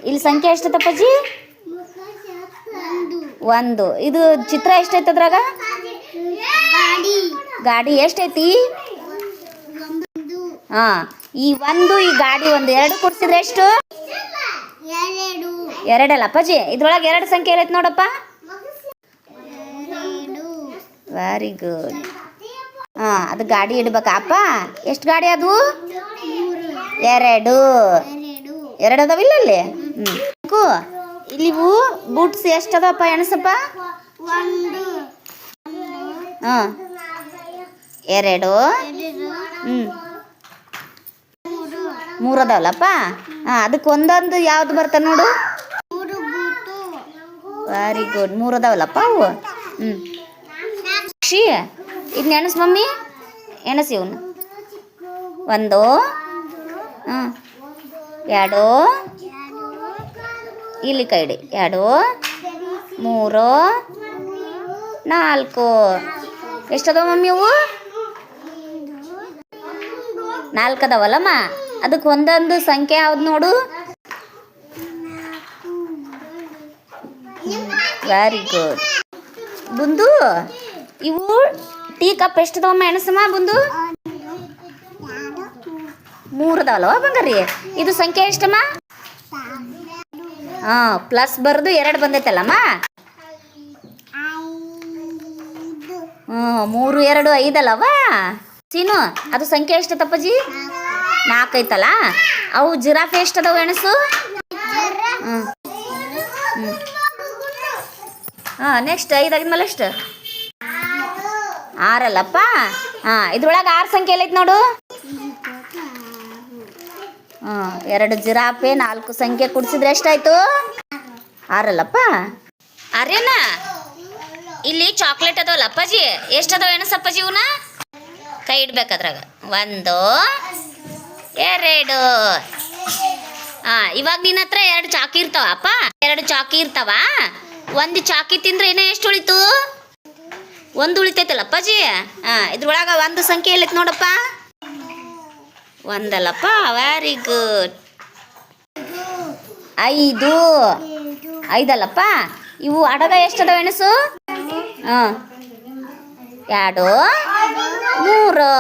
ಇಲ್ಲಿ ಸಂಖ್ಯೆ ಎಷ್ಟೈತಪ್ಪಾಜಿ? 1. ಇದು ಚಿತ್ರ ಎಷ್ಟೈತೆ ಅದ್ರಾಗ? ಗಾಡಿ ಎಷ್ಟೈತಿ? ಹಾಂ, ಈ 1 ಈ ಗಾಡಿ 1 2 ಕೂಡಿಸಿದ್ರೆ ಎಷ್ಟು? 2 ಅಲ್ಲ ಅಪ್ಪಾಜಿ? ಇದ್ರೊಳಗೆ 2 ಸಂಖ್ಯೆ ಎಲ್ಲೈತೆ ನೋಡಪ್ಪ. Very good. ಹಾಂ, ಅದು ಗಾಡಿ ಇಡ್ಬೇಕಪ್ಪ. ಎಷ್ಟು ಗಾಡಿ ಅದು? 2 ಅದಾವಿಲ್ಲ ಅಲ್ಲಿ? ಇಲ್ಲಿ ಇವು ಬೂಟ್ಸ್ ಎಷ್ಟು ಅದಾವಪ್ಪ ಎಣಸಪ್ಪ? ಹಾಂ, 2 3 ಅದಾವಲ್ಲಪ್ಪ. ಹಾಂ, ಅದಕ್ಕೆ ಒಂದೊಂದು ಯಾವ್ದು ಬರ್ತದೆ ನೋಡು. Very good. 3 ಅದಾವಲ್ಲಪ್ಪ ಅವು. ಖುಷಿ ಇದನ್ನ ಎಣಸ್ ಮಮ್ಮಿ, ಎಣಸಿ ಇವನು. 1 2 ಇಲ್ಲಿ ಕೈ ಇಡಿ. 2 3 4 ಎಷ್ಟದಾವ ಮಮ್ಮಿ ಅವು? 4 ಅದಾವಲ್ಲಮ್ಮ. ಅದಕ್ಕೆ ಒಂದೊಂದು ಸಂಖ್ಯೆ ಯಾವ್ದು ನೋಡು. Very good. ಬುಂದು, ಇವು ಟೀ ಕಪ್ ಎಷ್ಟದವಮ್ಮ ಎಣಸಮ್ಮ ಬುಂದು? 3 ಅದಾವಲ್ಲವ ಬಂಗಾರಿ? ಇದು ಸಂಖ್ಯೆ ಎಷ್ಟಮ್ಮ? ಹಾಂ, ಪ್ಲಸ್ ಬರೆದು 2 ಬಂದೈತಲ್ಲಮ್ಮ. 3 2 5 ಅಲ್ಲವ ಸೀನು? ಅದು ಸಂಖ್ಯೆ ಎಷ್ಟೈತಪ್ಪಾಜಿ? 4 ಐತಲ್ಲ. ಅವು ಜಿರಾಫೆ ಎಷ್ಟದಾವ ಎಣಸು? ಹಾಂ, ನೆಕ್ಸ್ಟ್ 5 ಆಗಿದ್ಮೇಲೆ ಎಷ್ಟು? 6 ಅಲ್ಲಪ್ಪ. ಹಾಂ, ಇದ್ರೊಳಗೆ 6 ಸಂಖ್ಯೆ ಎಲ್ಲೈತೆ ನೋಡು. ಹಾಂ, 2 ಜಿರಾಫೆ 4 ಸಂಖ್ಯೆ ಕೂಡಿಸಿದ್ರೆ ಎಷ್ಟಾಯ್ತು? 6 ಅಲ್ಲಪ್ಪ. ಆರ್ಯನ, ಇಲ್ಲಿ ಚಾಕ್ಲೇಟ್ ಅದಾವಲ್ಲ ಅಪ್ಪಾಜಿ? ಎಷ್ಟು ಅದಾವ ಎಣಸಪ್ಪಾಜಿ ಇವನ್ನ? ಕೈ ಇಡ್ಬೇಕಾದ್ರಾಗ. 1 2. ಹಾಂ, ಇವಾಗ ನಿನ್ನ ಹತ್ರ 2 ಚಾಕಿ ಇರ್ತಾವ ಅಪ್ಪ? 2 ಚಾಕಿ ಇರ್ತಾವ. 1 ಚಾಕಿ ತಿಂದ್ರೆ ಇನ್ನೂ ಎಷ್ಟು ಉಳಿತು? 1 ಉಳಿತೈತಲ್ಲ ಅಪ್ಪಾಜಿ? ಹಾಂ, ಇದ್ರೊಳಗೆ 1 ಸಂಖ್ಯೆ ಎಲ್ಲೈತೆ ನೋಡಪ್ಪ. 1 ಅಲ್ಲಪ್ಪ. Very good. 5 ಅಲ್ಲಪ್ಪ. ಇವು ಅಡಗ ಎಷ್ಟದಾವ ಎಣಸು? ಹಾಂ, 2 3.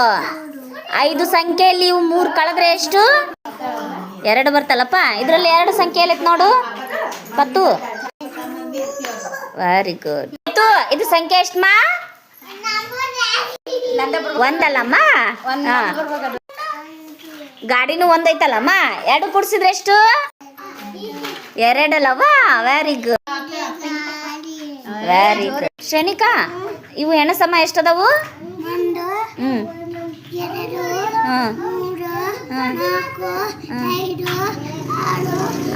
5 ಸಂಖ್ಯೆಯಲ್ಲಿ ಇವು 3 ಕಳೆದ್ರೆ ಎಷ್ಟು? 2 ಬರ್ತಲ್ಲಪ್ಪ. ಇದರಲ್ಲಿ 2 ಸಂಖ್ಯೆ ಎಲ್ಲೈತೆ ನೋಡು ಪತ್ತು. Very good. ಇದು ಸಂಖ್ಯೆ ಎಷ್ಟಮ್ಮ? 1 ಅಲ್ಲಮ್ಮ. ಗಾಡಿನೂ 1 ಐತಲ್ಲಮ್ಮ. 2 ಕೂಡಿಸಿದ್ರೆ ಎಷ್ಟು? 2 ಅಲ್ಲವಾ? Very good. Very good. Shrenika, ಇವು ಎಣಸಮ್ಮ ಎಷ್ಟದಾವು?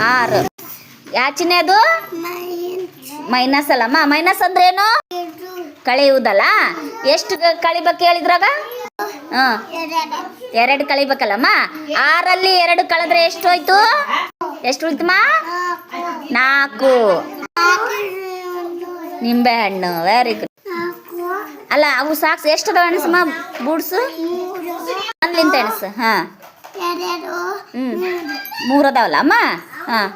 6. ಯಾಚಿನೇ ಅದು? ಮೈನಸ್ ಅಲ್ಲಮ್ಮ. ಮೈನಸ್ ಅಂದ್ರೆ ಏನು? ಕಳೆಯುವುದಲ್ಲ. ಎಷ್ಟು ಕಳಿಬೇಕು ಹೇಳಿದ್ರಾಗ? ಹಾಂ, 2 ಕಳಿಬೇಕಲ್ಲಮ್ಮ. 6ರಲ್ಲಿ 2 ಕಳೆದ್ರೆ ಎಷ್ಟು ಹೋಯ್ತು? ಎಷ್ಟು ಉಳಿತಮ್ಮ? 4. ನಿಂಬೆ ಹಣ್ಣು. Very good. ಅಲ್ಲ, ಅವು ಸಾಕ್ಸ್ ಎಷ್ಟದಾವ ಎಣಸಮ್ಮ ಬೂಡ್ಸು? 1ಲಿಂದ ಎಣಸು. ಹಾಂ, 3 ಅದಾವಲ್ಲ ಅಮ್ಮ. ಹಾಂ,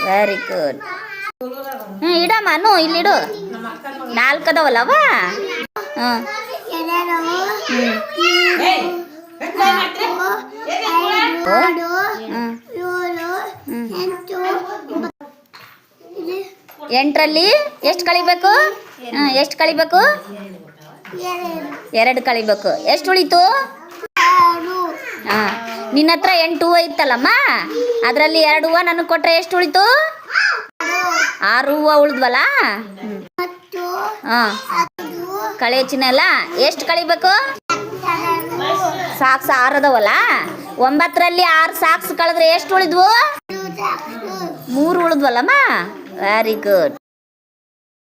ವೆರಿ ಗುಡ್. ಇಡಮ್ಮ ಇಲ್ಲಿಡು. 4 ಅದಾವಲ್ಲವ? ಹಾಂ, 8ರಲ್ಲಿ ಎಷ್ಟು ಕಳಿಬೇಕು? ಎಷ್ಟು ಕಳಿಬೇಕು? 2 ಕಳಿಬೇಕು. ಎಷ್ಟು ಉಳಿತು? ಹಾಂ, ನಿನ್ನ ಹತ್ರ 8 ಹೂವು ಇತ್ತಲ್ಲಮ್ಮ. ಅದರಲ್ಲಿ 2 ಹೂವು ನನಗೆ ಕೊಟ್ಟರೆ ಎಷ್ಟು ಉಳಿತು? 6 ಹೂವು ಉಳಿದ್ವಲ್ಲ. ಹಾಂ, ಕಳೆ ಚಿನ್ನಲ್ಲ. ಎಷ್ಟು ಕಳಿಬೇಕು? ಸಾಕ್ಸ್ 6 ಅದಾವಲ್ಲ. 9ರಲ್ಲಿ 6 ಸಾಕ್ಸ್ ಕಳೆದ್ರೆ ಎಷ್ಟು ಉಳಿದ್ವು? 3 ಉಳಿದ್ವಲ್ಲಮ್ಮ. Very good.